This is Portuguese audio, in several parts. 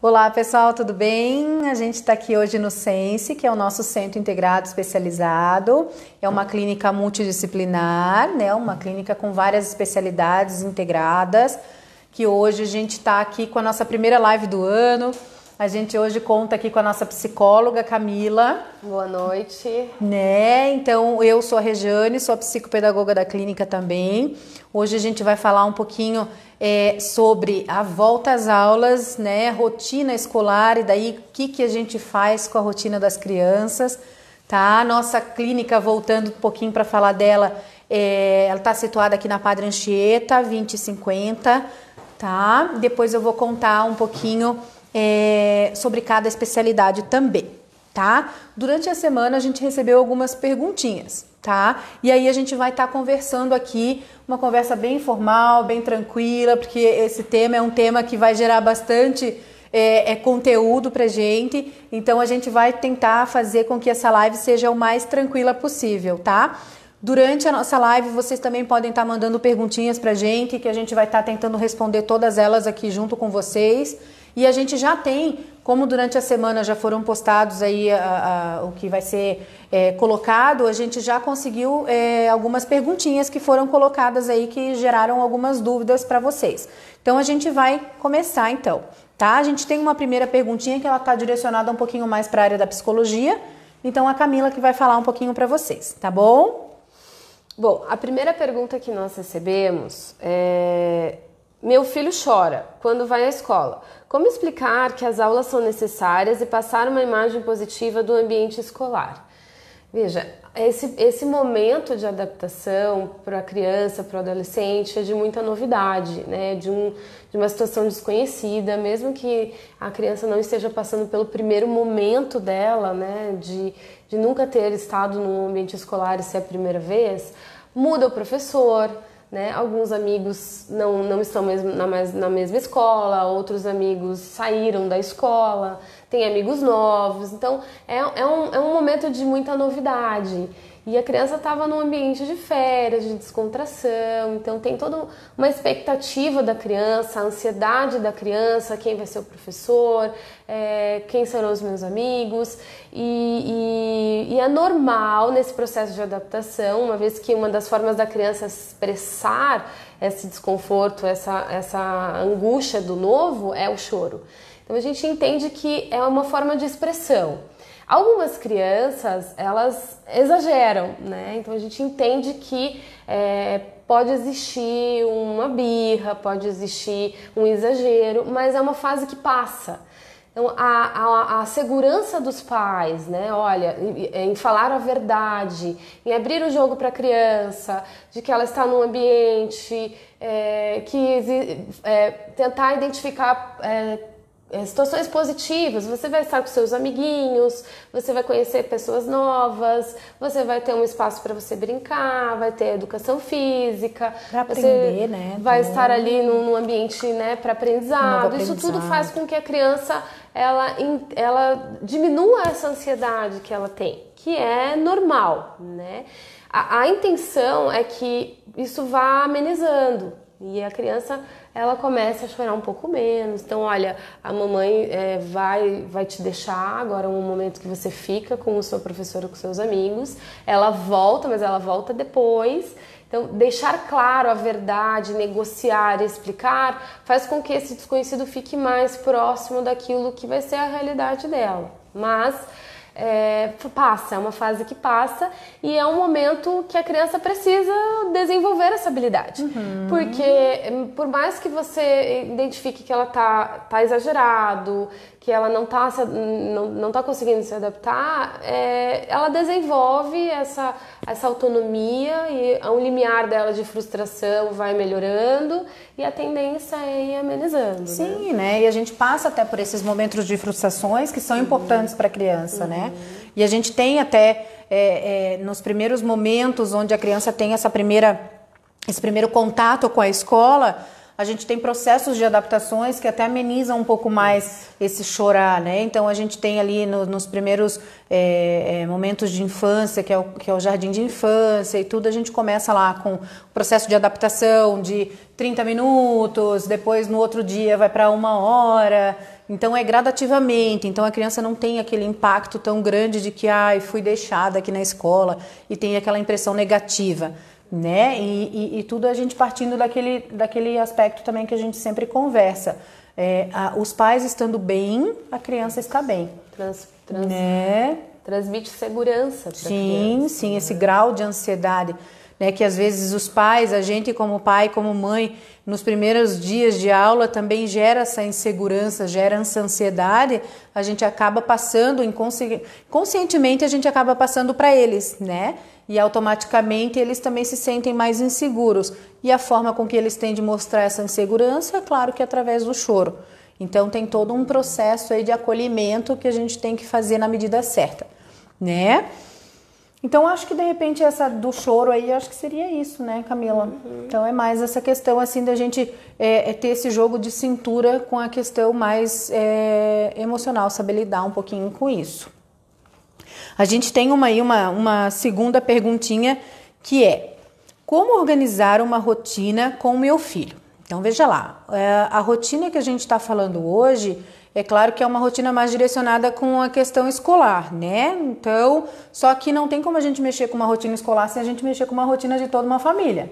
Olá pessoal, tudo bem? A gente está aqui hoje no Sense, que é o nosso Centro Integrado Especializado. É uma clínica multidisciplinar, né? Uma clínica com várias especialidades integradas, que hoje a gente está aqui com a nossa primeira live do ano. A gente hoje conta aqui com a nossa psicóloga Camila. Boa noite. Né? Então, eu sou a Rejane, sou a psicopedagoga da clínica também. Hoje a gente vai falar um pouquinho sobre a volta às aulas, né? Rotina escolar e daí o que a gente faz com a rotina das crianças, tá? Nossa clínica, voltando um pouquinho para falar dela, ela está situada aqui na Padre Anchieta, 2050, tá? Depois eu vou contar um pouquinho sobre cada especialidade também, tá? Durante a semana a gente recebeu algumas perguntinhas, tá? E aí a gente vai estar conversando aqui, uma conversa bem informal, bem tranquila, porque esse tema é um tema que vai gerar bastante conteúdo pra gente, então a gente vai tentar fazer com que essa live seja o mais tranquila possível, tá? Durante a nossa live, vocês também podem estar mandando perguntinhas pra gente, que a gente vai estar tentando responder todas elas aqui junto com vocês. E a gente já tem, como durante a semana já foram postados aí o que vai ser colocado, a gente já conseguiu algumas perguntinhas que foram colocadas aí que geraram algumas dúvidas para vocês. Então a gente vai começar então, tá? A gente tem uma primeira perguntinha que ela está direcionada um pouquinho mais para a área da psicologia, então a Camila que vai falar um pouquinho para vocês, tá bom? Bom, a primeira pergunta que nós recebemos é: meu filho chora quando vai à escola. Como explicar que as aulas são necessárias e passar uma imagem positiva do ambiente escolar? Veja, esse momento de adaptação para a criança, para o adolescente, é de muita novidade, né? De uma situação desconhecida, mesmo que a criança não esteja passando pelo primeiro momento dela, né? De nunca ter estado num ambiente escolar e ser a primeira vez, muda o professor, né? Alguns amigos não estão na mesma escola, outros amigos saíram da escola, tem amigos novos, então é um momento de muita novidade. E a criança estava num ambiente de férias, de descontração, então tem toda uma expectativa da criança, a ansiedade da criança, quem vai ser o professor, quem serão os meus amigos, e é normal nesse processo de adaptação, uma vez que uma das formas da criança expressar esse desconforto, essa angústia do novo é o choro. Então a gente entende que é uma forma de expressão. Algumas crianças, elas exageram, né? Então a gente entende que pode existir uma birra, pode existir um exagero, mas é uma fase que passa. Então a segurança dos pais, né? Olha, em falar a verdade, em abrir o jogo para a criança, de que ela está num ambiente tentar identificar situações positivas, você vai estar com seus amiguinhos, você vai conhecer pessoas novas, você vai ter um espaço para você brincar, vai ter educação física, para aprender, né? Vai estar ali num ambiente, né, para aprendizado. Isso tudo faz com que a criança ela diminua essa ansiedade que ela tem, que é normal, né? A intenção é que isso vá amenizando e a criança ela começa a chorar um pouco menos. Então, olha, a mamãe vai te deixar agora um momento que você fica com o seu professor ou com seus amigos. Ela volta, mas ela volta depois. Então, deixar claro a verdade, negociar, explicar, faz com que esse desconhecido fique mais próximo daquilo que vai ser a realidade dela. Mas passa, é uma fase que passa e é um momento que a criança precisa desenvolver essa habilidade. Porque por mais que você identifique que ela tá exagerado, que ela não tá conseguindo se adaptar, ela desenvolve essa autonomia e um limiar dela de frustração vai melhorando e a tendência é ir amenizando. Sim, né? E a gente passa até por esses momentos de frustrações que são importantes para a criança, né? E a gente tem até nos primeiros momentos onde a criança tem esse primeiro contato com a escola, a gente tem processos de adaptações que até amenizam um pouco mais esse chorar, né? Então a gente tem ali nos primeiros momentos de infância, que é o jardim de infância e tudo, a gente começa lá com o processo de adaptação de 30 minutos, depois no outro dia vai para 1 hora. Então é gradativamente, então a criança não tem aquele impacto tão grande de que fui deixada aqui na escola e tem aquela impressão negativa, né? E tudo a gente partindo daquele aspecto também que a gente sempre conversa. Os pais estando bem, a criança está bem. Né? Transmite segurança para a criança. Sim, esse grau de ansiedade, né, que às vezes os pais, a gente como pai, como mãe, nos primeiros dias de aula também gera essa insegurança, gera essa ansiedade, a gente acaba passando, conscientemente a gente acaba passando para eles, né? E automaticamente eles também se sentem mais inseguros. E a forma com que eles têm de mostrar essa insegurança, é claro que é através do choro. Então tem todo um processo aí de acolhimento que a gente tem que fazer na medida certa, né? Então, acho que de repente essa do choro aí, acho que seria isso, né, Camila? Então, é mais essa questão, assim, da gente ter esse jogo de cintura com a questão mais emocional, saber lidar um pouquinho com isso. A gente tem uma segunda perguntinha, que é: como organizar uma rotina com o meu filho? Então, veja lá, a rotina que a gente está falando hoje, é claro que é uma rotina mais direcionada com a questão escolar, né? Então, só que não tem como a gente mexer com uma rotina escolar sem a gente mexer com uma rotina de toda uma família.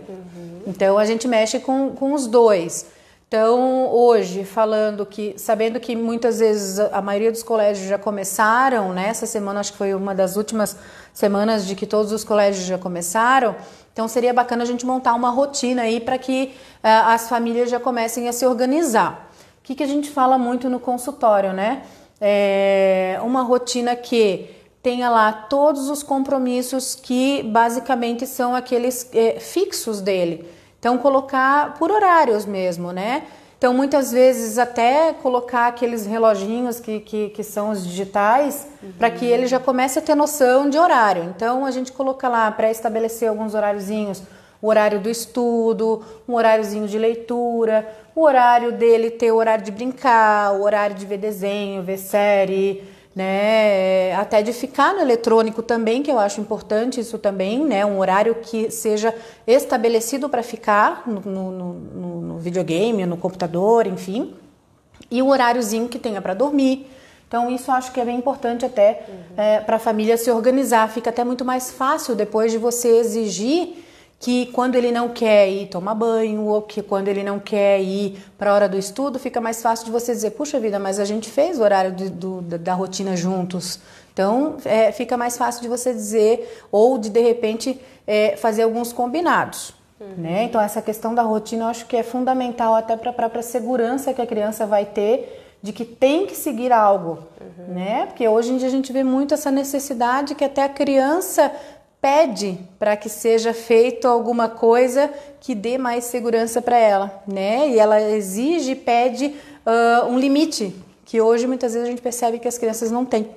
Então, a gente mexe com os dois. Então, hoje, sabendo que muitas vezes a maioria dos colégios já começaram, né? Essa semana acho que foi uma das últimas semanas de que todos os colégios já começaram. Então, seria bacana a gente montar uma rotina aí para que as famílias já comecem a se organizar. O que a gente fala muito no consultório, né? Uma rotina que tenha lá todos os compromissos que basicamente são aqueles fixos dele. Então, colocar por horários mesmo, né? Então, muitas vezes até colocar aqueles reloginhos que são os digitais, para que ele já comece a ter noção de horário. Então, a gente coloca lá, pré-estabelecer alguns horáriozinhos, o horário do estudo, um horáriozinho de leitura, o horário dele ter o horário de brincar, o horário de ver desenho, ver série, né? Até de ficar no eletrônico também, que eu acho importante isso também, né? Um horário que seja estabelecido para ficar no videogame, no computador, enfim. E o horáriozinho que tenha para dormir. Então, isso eu acho que é bem importante até para a família se organizar. Fica até muito mais fácil depois de você exigir que quando ele não quer ir tomar banho ou que quando ele não quer ir para a hora do estudo, fica mais fácil de você dizer: puxa vida, mas a gente fez o horário da rotina juntos. Então, fica mais fácil de você dizer ou de repente, fazer alguns combinados. Né? Então, essa questão da rotina eu acho que é fundamental até para a própria segurança que a criança vai ter de que tem que seguir algo. Né? Porque hoje em dia a gente vê muito essa necessidade que até a criança pede para que seja feito alguma coisa que dê mais segurança para ela, né? E ela exige, pede um limite, que hoje muitas vezes a gente percebe que as crianças não têm.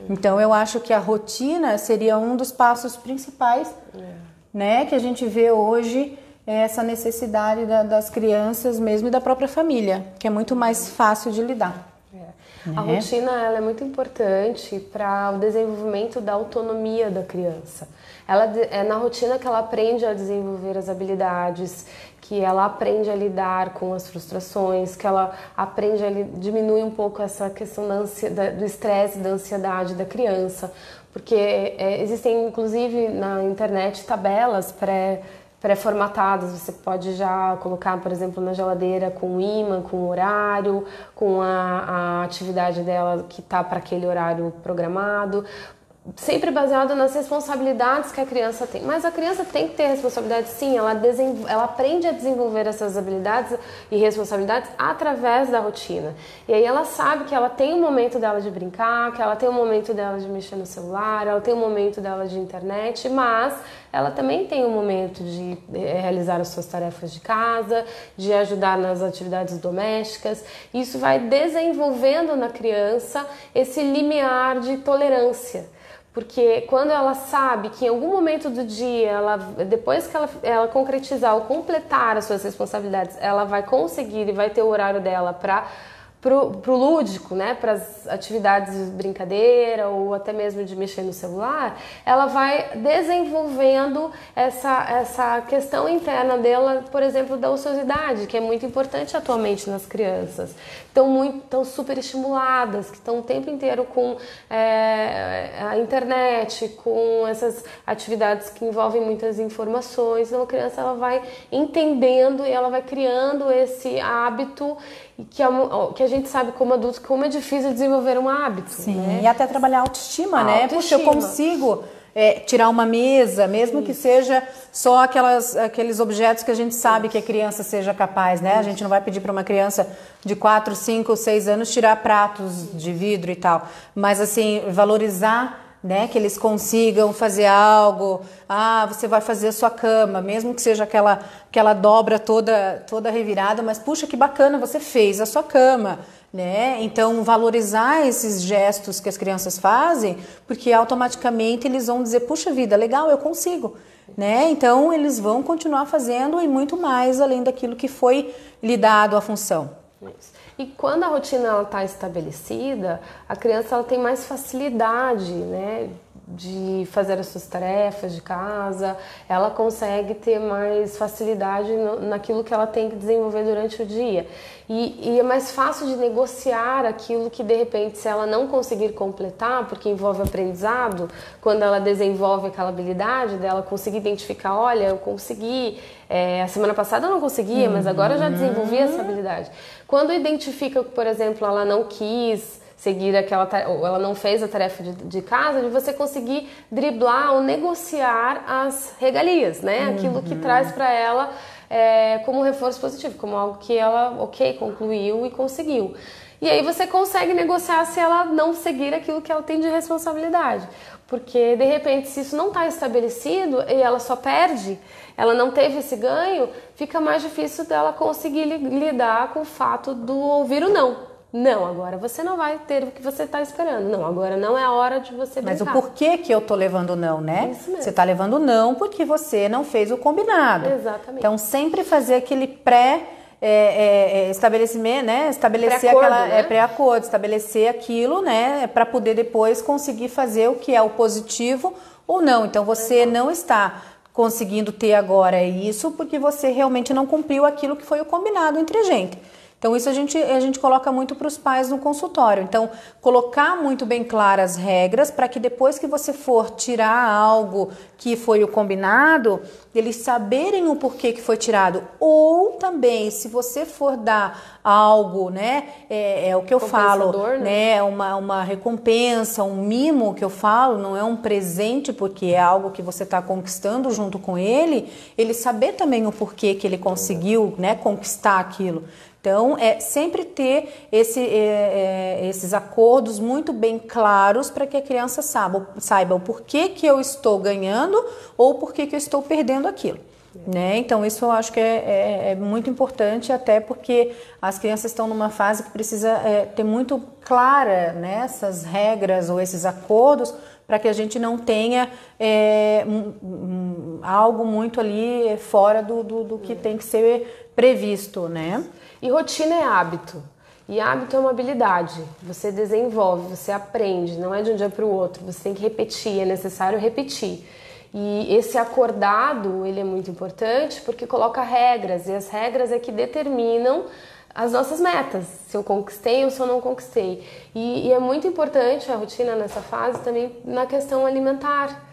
Então eu acho que a rotina seria um dos passos principais, né? Que a gente vê hoje, essa necessidade das crianças mesmo e da própria família, que é muito mais fácil de lidar. A rotina ela é muito importante para o desenvolvimento da autonomia da criança. É na rotina que ela aprende a desenvolver as habilidades, que ela aprende a lidar com as frustrações, que ela aprende a diminuir um pouco essa questão do estresse, da ansiedade da criança. Porque existem, inclusive, na internet tabelas pré-formatadas, você pode já colocar, por exemplo, na geladeira com o imã, com o horário, com a atividade dela que está para aquele horário programado, sempre baseado nas responsabilidades que a criança tem. Mas a criança tem que ter responsabilidade, sim, ela aprende a desenvolver essas habilidades e responsabilidades através da rotina. E aí ela sabe que ela tem um momento dela de brincar, que ela tem um momento dela de mexer no celular, ela tem um momento dela de internet, mas ela também tem um momento de realizar as suas tarefas de casa, de ajudar nas atividades domésticas. Isso vai desenvolvendo na criança esse limiar de tolerância. Porque quando ela sabe que em algum momento do dia, depois que ela concretizar ou completar as suas responsabilidades, ela vai conseguir e vai ter o horário dela pro lúdico, né, para as atividades de brincadeira ou até mesmo de mexer no celular, ela vai desenvolvendo essa questão interna dela, por exemplo, da ociosidade, que é muito importante atualmente nas crianças. Estão super estimuladas, que estão o tempo inteiro com a internet, com essas atividades que envolvem muitas informações. Então a criança ela vai entendendo e ela vai criando esse hábito que a gente sabe como adulto como é difícil desenvolver um hábito. Sim, né? E até trabalhar a autoestima, né? Puxa, eu consigo tirar uma mesa, mesmo que seja só aqueles objetos que a gente sabe que a criança seja capaz, né? A gente não vai pedir para uma criança de 4, 5, 6 anos tirar pratos de vidro e tal, mas assim, valorizar, né, que eles consigam fazer algo. Você vai fazer a sua cama, mesmo que seja aquela dobra toda revirada, mas puxa, que bacana, você fez a sua cama, né? Então valorizar esses gestos que as crianças fazem, porque automaticamente eles vão dizer, puxa vida, legal, eu consigo, né? Então eles vão continuar fazendo e muito mais além daquilo que foi lhe dado a função. Isso. E quando a rotina está estabelecida, a criança ela tem mais facilidade, né, de fazer as suas tarefas de casa, ela consegue ter mais facilidade naquilo que ela tem que desenvolver durante o dia. E é mais fácil de negociar aquilo que, de repente, se ela não conseguir completar, porque envolve aprendizado, quando ela desenvolve aquela habilidade dela conseguir identificar, olha, eu consegui, a semana passada eu não conseguia, mas agora eu já desenvolvi essa habilidade. Quando identifica que, por exemplo, ela não quis seguir ou ela não fez a tarefa de casa, de você conseguir driblar ou negociar as regalias, né? Aquilo que traz para ela como reforço positivo, como algo que ela, concluiu e conseguiu. E aí você consegue negociar se ela não seguir aquilo que ela tem de responsabilidade. Porque, de repente, se isso não está estabelecido e ela só perde, ela não teve esse ganho, fica mais difícil dela conseguir lidar com o fato do ouvir o não. Não, agora você não vai ter o que você está esperando. Não, agora não é a hora de você brincar. Mas o porquê que eu tô levando não, né? Isso mesmo. Você tá levando não porque você não fez o combinado. Exatamente. Então, sempre fazer aquele estabelecimento, né? Estabelecer pré-acordo, estabelecer aquilo, né? Para poder depois conseguir fazer o que é o positivo ou não. Então, você não está conseguindo ter agora isso porque você realmente não cumpriu aquilo que foi o combinado entre a gente. Então, isso a gente coloca muito para os pais no consultório. Então, colocar muito bem claras as regras para que depois que você for tirar algo que foi o combinado, eles saberem o porquê que foi tirado. Ou também, se você for dar algo, né, é o que eu falo, né, uma recompensa, um mimo que eu falo, não é um presente, porque é algo que você está conquistando junto com ele saber também o porquê que ele conseguiu, né, conquistar aquilo. Então, sempre ter esses acordos muito bem claros para que a criança saiba o porquê que eu estou ganhando ou porquê que eu estou perdendo aquilo. Né? Então, isso eu acho que é muito importante, até porque as crianças estão numa fase que precisa ter muito clara, né, essas regras ou esses acordos para que a gente não tenha algo muito ali fora do que tem que ser previsto, né? E rotina é hábito. E hábito é uma habilidade. Você desenvolve, você aprende, não é de um dia para o outro. Você tem que repetir, é necessário repetir. E esse acordado, ele é muito importante porque coloca regras. E as regras é que determinam as nossas metas. Se eu conquistei ou se eu não conquistei. E é muito importante a rotina nessa fase também na questão alimentar.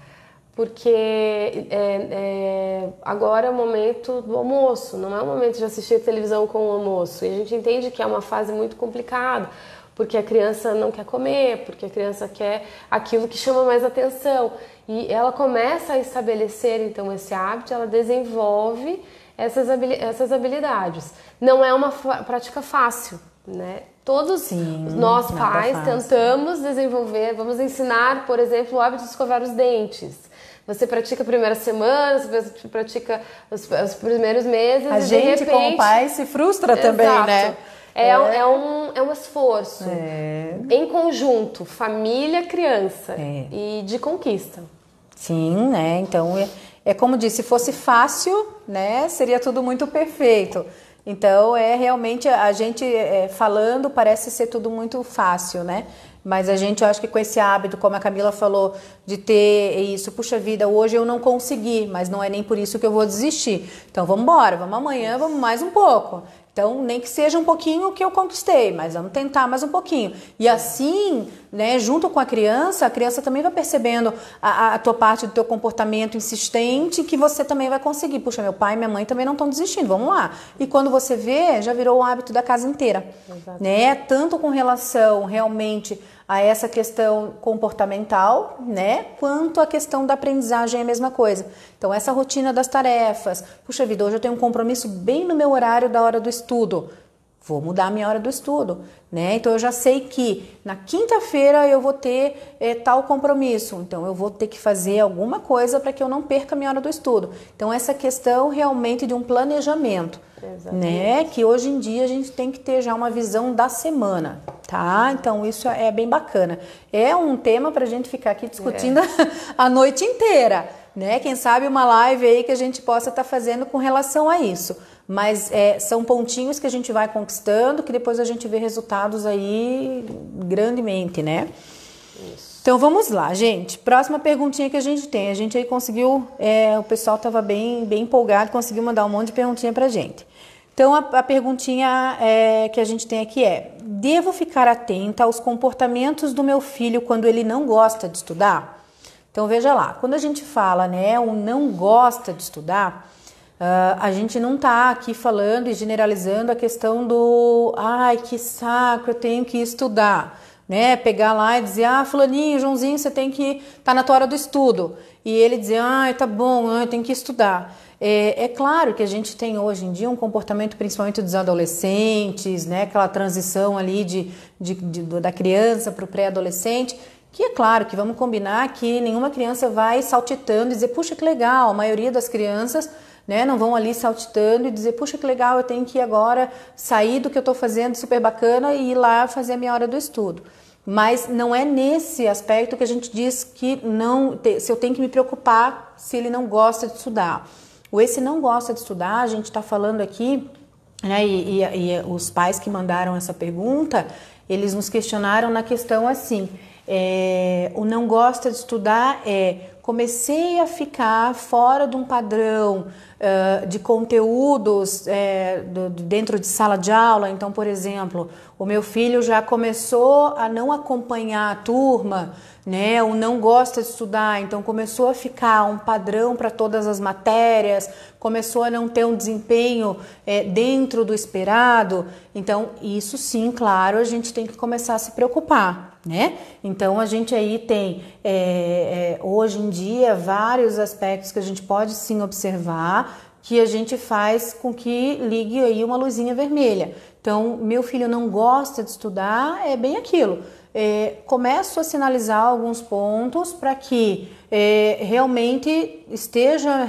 Porque agora é o momento do almoço, não é o momento de assistir televisão com o almoço. E a gente entende que é uma fase muito complicada, porque a criança não quer comer, porque a criança quer aquilo que chama mais atenção. E ela começa a estabelecer, então, esse hábito, ela desenvolve essas habilidades. Não é uma prática fácil, né? Todos nós pais tentamos desenvolver, vamos ensinar, por exemplo, o hábito de escovar os dentes. Você pratica a primeira semana, você pratica os primeiros meses. A gente, como pai, se frustra também, né? É um esforço em conjunto, família, criança e de conquista. Sim, né? Então, é como disse, se fosse fácil, né, seria tudo muito perfeito. Então, realmente, a gente falando, parece ser tudo muito fácil, né? Mas a gente, eu acho que com esse hábito, como a Camila falou, de ter isso, puxa vida, hoje eu não consegui, mas não é nem por isso que eu vou desistir. Então, vamos embora, vamos amanhã, vamos mais um pouco. Então, nem que seja um pouquinho o que eu conquistei, mas vamos tentar mais um pouquinho. E assim, né, junto com a criança também vai percebendo a tua parte do teu comportamento insistente, que você também vai conseguir. Puxa, meu pai e minha mãe também não estão desistindo, vamos lá. E quando você vê, já virou o hábito da casa inteira. Né? Tanto com relação realmente a essa questão comportamental, né, quanto a questão da aprendizagem é a mesma coisa. Então, essa rotina das tarefas, puxa vida, hoje eu tenho um compromisso bem no meu horário da hora do estudo, vou mudar a minha hora do estudo, né? Então, eu já sei que na quinta-feira eu vou ter tal compromisso, então eu vou ter que fazer alguma coisa para que eu não perca a minha hora do estudo. Então, essa questão realmente de um planejamento, né? Que hoje em dia a gente tem que ter já uma visão da semana, tá? Então, isso é bem bacana. É um tema para a gente ficar aqui discutindo a noite inteira, né? Quem sabe uma live aí que a gente possa estar fazendo com relação a isso. Mas são pontinhos que a gente vai conquistando, que depois a gente vê resultados aí grandemente, né? Isso. Então vamos lá, gente. Próxima perguntinha que a gente tem. A gente aí conseguiu, o pessoal estava bem empolgado, conseguiu mandar um monte de perguntinha pra gente. Então a perguntinha que a gente tem aqui devo ficar atenta aos comportamentos do meu filho quando ele não gosta de estudar? Então veja lá, quando a gente fala, né, o não gosta de estudar, a gente não tá aqui falando e generalizando a questão do ai, que saco, eu tenho que estudar, né? Pegar lá e dizer, fulaninho, Joãozinho, você tem que estar na tua hora do estudo. E ele dizer, tá bom, eu tenho que estudar. É claro que a gente tem hoje em dia um comportamento, principalmente dos adolescentes, né? Aquela transição ali da criança para o pré-adolescente, que é claro que vamos combinar que nenhuma criança vai saltitando e dizer, puxa, que legal, a maioria das crianças, né, não vão ali saltitando e dizer, puxa, que legal, eu tenho que agora sair do que eu estou fazendo super bacana e ir lá fazer a minha hora do estudo. Mas não é nesse aspecto que a gente diz que se eu tenho que me preocupar se ele não gosta de estudar. Ou esse não gosta de estudar, a gente está falando aqui, né, e os pais que mandaram essa pergunta, eles nos questionaram na questão assim, o não gosta de estudar comecei a ficar fora de um padrão de conteúdos dentro de sala de aula. Então, por exemplo, o meu filho já começou a não acompanhar a turma, né? Ou não gosta de estudar, então começou a ficar um padrão para todas as matérias, começou a não ter um desempenho dentro do esperado. Então, isso sim, claro, a gente tem que começar a se preocupar, né? Então, a gente aí tem, hoje em dia, vários aspectos que a gente pode sim observar, que a gente faz com que ligue aí uma luzinha vermelha. Então, meu filho não gosta de estudar, é bem aquilo. Começo a sinalizar alguns pontos para que realmente esteja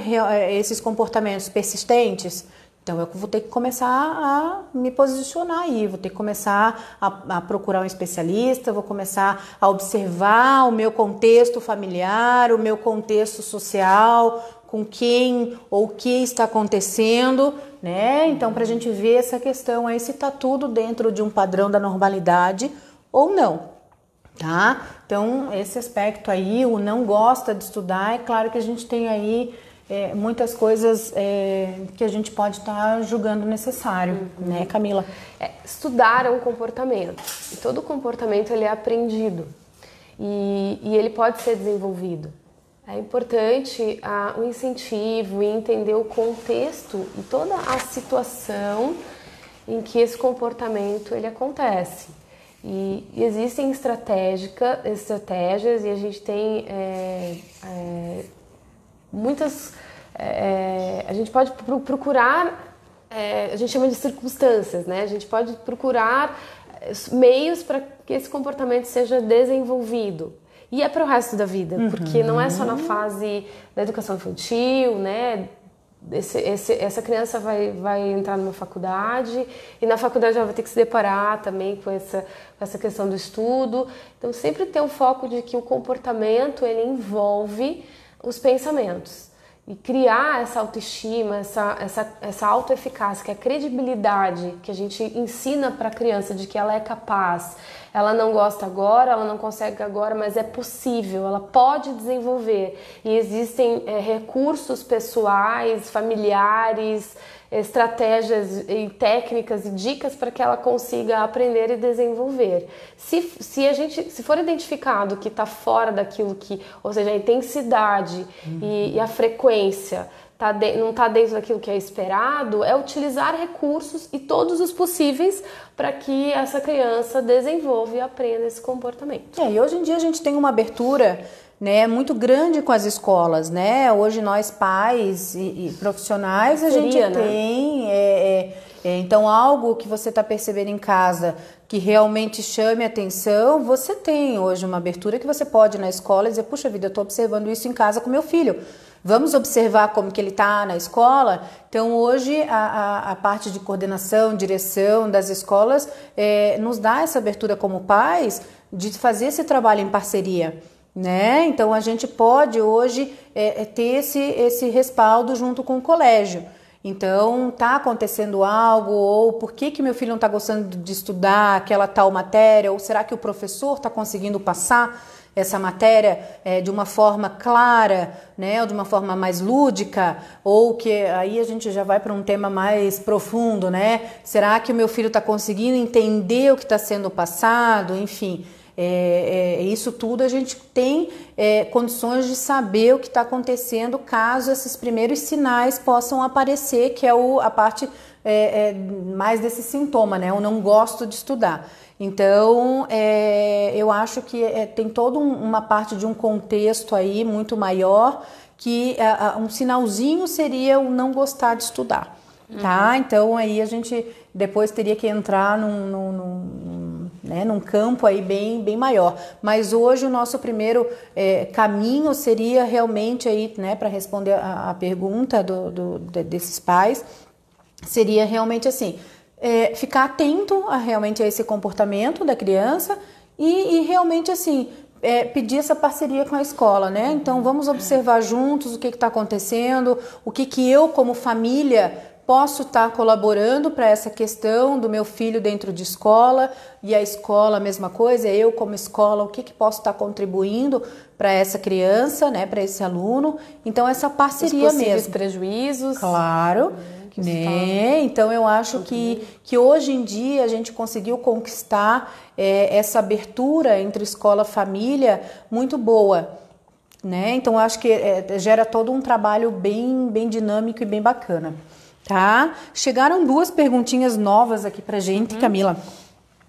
esses comportamentos persistentes. Então, eu vou ter que começar a me posicionar aí, vou ter que começar a procurar um especialista, vou começar a observar o meu contexto familiar, o meu contexto social, com quem ou o que está acontecendo, né? Então, para a gente ver essa questão aí, se está tudo dentro de um padrão da normalidade ou não. Tá? Então, esse aspecto aí, o não gosta de estudar, é claro que a gente tem aí muitas coisas que a gente pode estar julgando necessário, né, Camila? Estudar é um comportamento, e todo comportamento ele é aprendido e ele pode ser desenvolvido. É importante o incentivo e entender o contexto e toda a situação em que esse comportamento ele acontece. E existem estratégias e a gente tem muitas... a gente pode procurar, a gente chama de circunstâncias, né? A gente pode procurar meios para que esse comportamento seja desenvolvido. E é para o resto da vida, porque não é só na fase da educação infantil, né? essa criança vai entrar numa faculdade e na faculdade ela vai ter que se deparar também com essa questão do estudo. Então sempre ter o foco de que o comportamento ele envolve os pensamentos. E criar essa autoestima, essa autoeficácia, que é a credibilidade que a gente ensina para a criança de que ela é capaz, ela não gosta agora, ela não consegue agora, mas é possível, ela pode desenvolver. E existem recursos pessoais, familiares, estratégias e técnicas e dicas para que ela consiga aprender e desenvolver. Se for identificado que está fora daquilo que, ou seja, a intensidade e a frequência não está dentro daquilo que é esperado, é utilizar recursos e todos os possíveis para que essa criança desenvolva e aprenda esse comportamento. E hoje em dia a gente tem uma abertura, né, muito grande com as escolas, né? Hoje nós pais e profissionais a gente tem, então algo que você está percebendo em casa que realmente chame atenção, você tem hoje uma abertura que você pode ir na escola e dizer, puxa vida, eu estou observando isso em casa com meu filho. Vamos observar como que ele está na escola? Então, hoje, a parte de coordenação, direção das escolas nos dá essa abertura como pais de fazer esse trabalho em parceria, né? Então, a gente pode hoje ter esse respaldo junto com o colégio. Então, está acontecendo algo, ou por que meu filho não está gostando de estudar aquela tal matéria, ou será que o professor está conseguindo passar essa matéria de uma forma clara, né, ou de uma forma mais lúdica, ou que aí a gente já vai para um tema mais profundo, né? Será que o meu filho está conseguindo entender o que está sendo passado? Enfim, isso tudo a gente tem condições de saber o que está acontecendo caso esses primeiros sinais possam aparecer, que é a parte mais desse sintoma, né? Eu não gosto de estudar. Então, eu acho que tem toda uma parte de um contexto aí muito maior que um sinalzinho seria o não gostar de estudar, tá? Então, aí a gente depois teria que entrar num campo aí bem maior. Mas hoje o nosso primeiro caminho seria realmente aí, né, para responder a pergunta desses pais, seria realmente assim, ficar atento realmente a esse comportamento da criança e realmente assim pedir essa parceria com a escola, né? Então vamos observar juntos o que está acontecendo, o que eu como família posso estar colaborando para essa questão do meu filho dentro de escola, e a escola a mesma coisa, eu como escola, o que posso estar contribuindo para essa criança, né, para esse aluno. Então essa parceria mesmo. Os possíveis prejuízos. Claro. Né? Então eu acho que hoje em dia a gente conseguiu conquistar essa abertura entre escola e família muito boa, né? Então eu acho que gera todo um trabalho bem dinâmico e bem bacana, tá? Chegaram 2 perguntinhas novas aqui pra gente, Camila.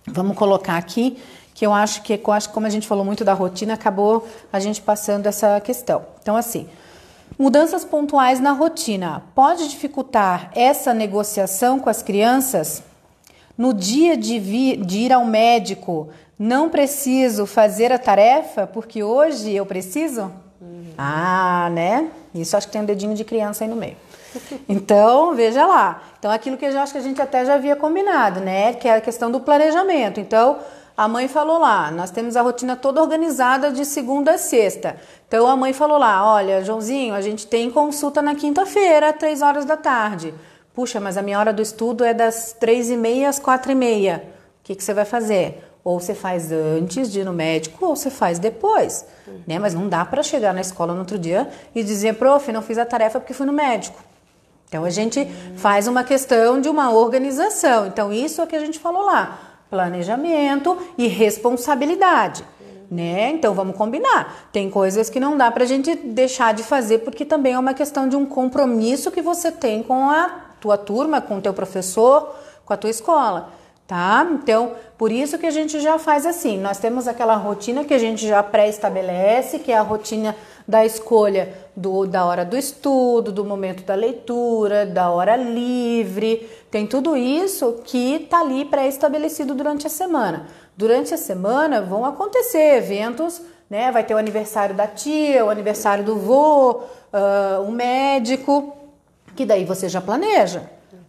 Vamos colocar aqui, que eu acho que como a gente falou muito da rotina, acabou a gente passando essa questão. Então assim, mudanças pontuais na rotina pode dificultar essa negociação com as crianças? No dia de ir ao médico, não preciso fazer a tarefa porque hoje eu preciso? Ah, né? Isso acho que tem um dedinho de criança aí no meio. Então, veja lá. Então, aquilo que eu acho que a gente até já havia combinado, né? Que é a questão do planejamento. Então, a mãe falou lá, nós temos a rotina toda organizada de segunda a sexta. Então a mãe falou lá, olha, Joãozinho, a gente tem consulta na quinta-feira, 3 horas da tarde. Puxa, mas a minha hora do estudo é das 3h30 às 4h30. O que você vai fazer? Ou você faz antes de ir no médico, ou você faz depois. Né? Mas não dá para chegar na escola no outro dia e dizer, prof, não fiz a tarefa porque fui no médico. Então a gente faz uma questão de uma organização. Então isso é o que a gente falou lá. Planejamento e responsabilidade, né? Então vamos combinar. Tem coisas que não dá pra gente deixar de fazer porque também é uma questão de um compromisso que você tem com a tua turma, com o teu professor, com a tua escola, tá? Então, por isso que a gente já faz assim. Nós temos aquela rotina que a gente já pré-estabelece, que é a rotina da escolha da hora do estudo, do momento da leitura, da hora livre. Tem tudo isso que está ali pré-estabelecido durante a semana. Durante a semana vão acontecer eventos, né? Vai ter o aniversário da tia, o aniversário do vô, o médico. Que daí você já planeja.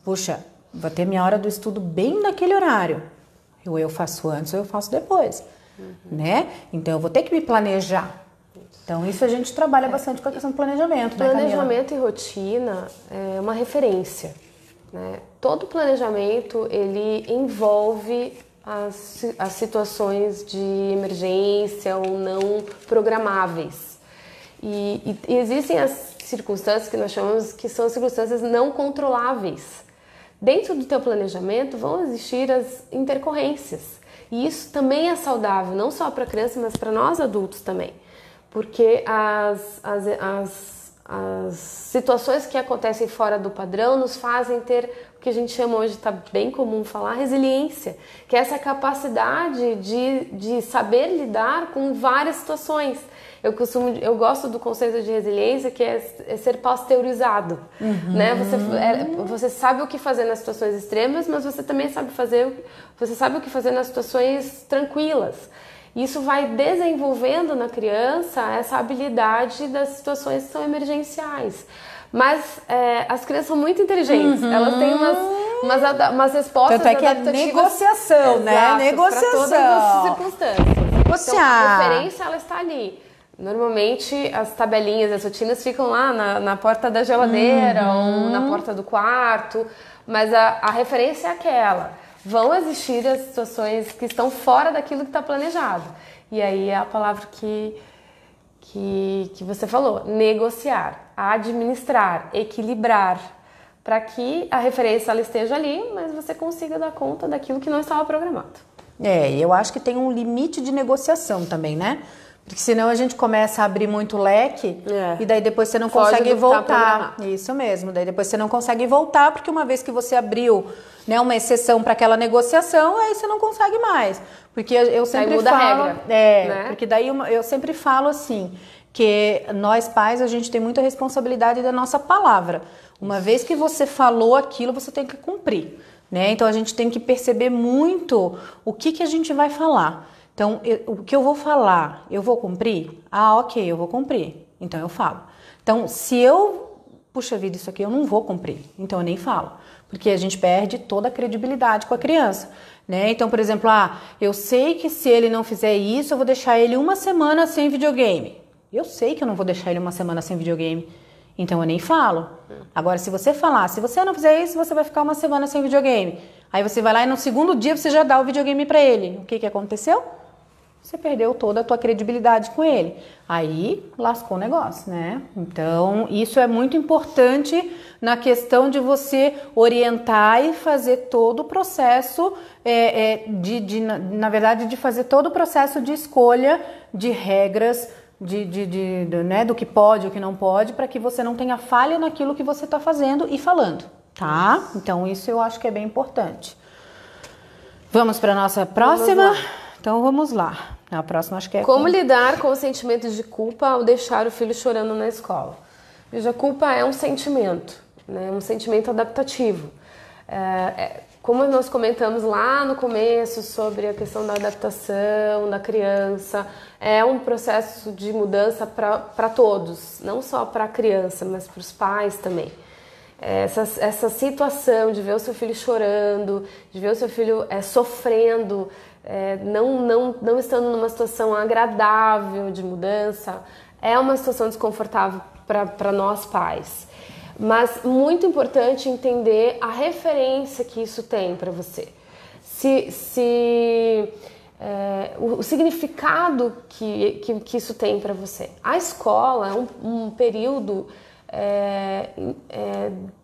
Puxa, vou ter minha hora do estudo bem naquele horário. Ou eu faço antes ou eu faço depois, né? Então eu vou ter que me planejar. Então isso a gente trabalha bastante com a questão do planejamento, né, Camila? Planejamento e rotina é uma referência, né? Todo planejamento, ele envolve as situações de emergência ou não programáveis. E existem as circunstâncias que nós chamamos que são circunstâncias não controláveis. Dentro do teu planejamento vão existir as intercorrências. E isso também é saudável, não só para a criança, mas para nós adultos também. Porque as situações que acontecem fora do padrão nos fazem ter o que a gente chama hoje, está bem comum falar, resiliência, que é essa capacidade de saber lidar com várias situações. Eu gosto do conceito de resiliência, que é ser pasteurizado, né? Você sabe o que fazer nas situações extremas, mas você também sabe o que fazer nas situações tranquilas. Isso vai desenvolvendo na criança essa habilidade das situações que são emergenciais. Mas as crianças são muito inteligentes, elas têm umas respostas Tanto é que adaptativas. É negociação, né? Negociação. Para todas as circunstâncias. Negociar. Então, a referência, ela está ali. Normalmente, as tabelinhas, as rotinas ficam lá na porta da geladeira ou na porta do quarto, mas a referência é aquela. Vão existir as situações que estão fora daquilo que está planejado. E aí é a palavra que você falou, negociar, administrar, equilibrar, para que a referência ela esteja ali, mas você consiga dar conta daquilo que não estava programado. E eu acho que tem um limite de negociação também, né? Porque senão a gente começa a abrir muito leque e daí depois você não consegue voltar. Isso mesmo, daí depois você não consegue voltar, porque uma vez que você abriu, né, uma exceção para aquela negociação, aí você não consegue mais. Porque eu sempre muda falo, a regra, né? Porque daí eu sempre falo assim, que nós pais, a gente tem muita responsabilidade da nossa palavra. Uma vez que você falou aquilo, você tem que cumprir, né? Então a gente tem que perceber muito o que a gente vai falar. Então, o que eu vou falar, eu vou cumprir? Ok, eu vou cumprir. Então, eu falo. Então, se puxa vida, isso aqui eu não vou cumprir, então eu nem falo. Porque a gente perde toda a credibilidade com a criança, né? Então, por exemplo, eu sei que se ele não fizer isso, eu vou deixar ele uma semana sem videogame. Eu sei que eu não vou deixar ele uma semana sem videogame, então eu nem falo. Agora, se você falar, se você não fizer isso, você vai ficar uma semana sem videogame. Aí você vai lá e no segundo dia você já dá o videogame para ele. O que aconteceu? Você perdeu toda a tua credibilidade com ele. Aí lascou o negócio, né? Então, isso é muito importante na questão de você orientar e fazer todo o processo, na verdade, de fazer todo o processo de escolha de regras, né, do que pode e o que não pode, para que você não tenha falha naquilo que você está fazendo e falando, tá? Então, isso eu acho que é bem importante. Vamos para a nossa próxima? Então vamos lá. A próxima acho que é... Como lidar com os sentimentos de culpa ao deixar o filho chorando na escola? Veja, a culpa é um sentimento, né? Um sentimento adaptativo. Como nós comentamos lá no começo sobre a questão da adaptação da criança, é um processo de mudança para todos, não só para a criança, mas para os pais também. Essa situação de ver o seu filho chorando, de ver o seu filho sofrendo, não estando numa situação agradável de mudança, é uma situação desconfortável para nós pais. Mas muito importante entender a referência que isso tem para você. O significado que isso tem para você. A escola é um período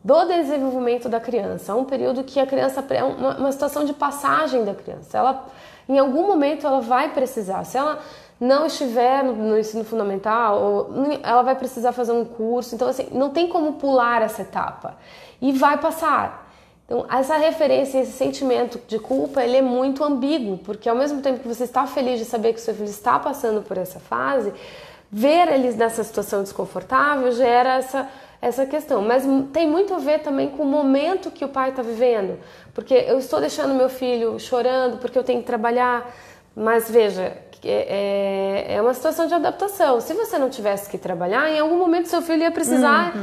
do desenvolvimento da criança, é um período que a criança é uma situação de passagem da criança. Ela, em algum momento ela vai precisar, se ela não estiver no ensino fundamental, ela vai precisar fazer um curso, então assim, não tem como pular essa etapa e vai passar. Então essa referência, esse sentimento de culpa, ele é muito ambíguo, porque ao mesmo tempo que você está feliz de saber que o seu filho está passando por essa fase, ver eles nessa situação desconfortável gera essa questão, mas tem muito a ver também com o momento que o pai está vivendo, porque eu estou deixando meu filho chorando porque eu tenho que trabalhar, mas veja, é uma situação de adaptação. Se você não tivesse que trabalhar, em algum momento seu filho ia precisar,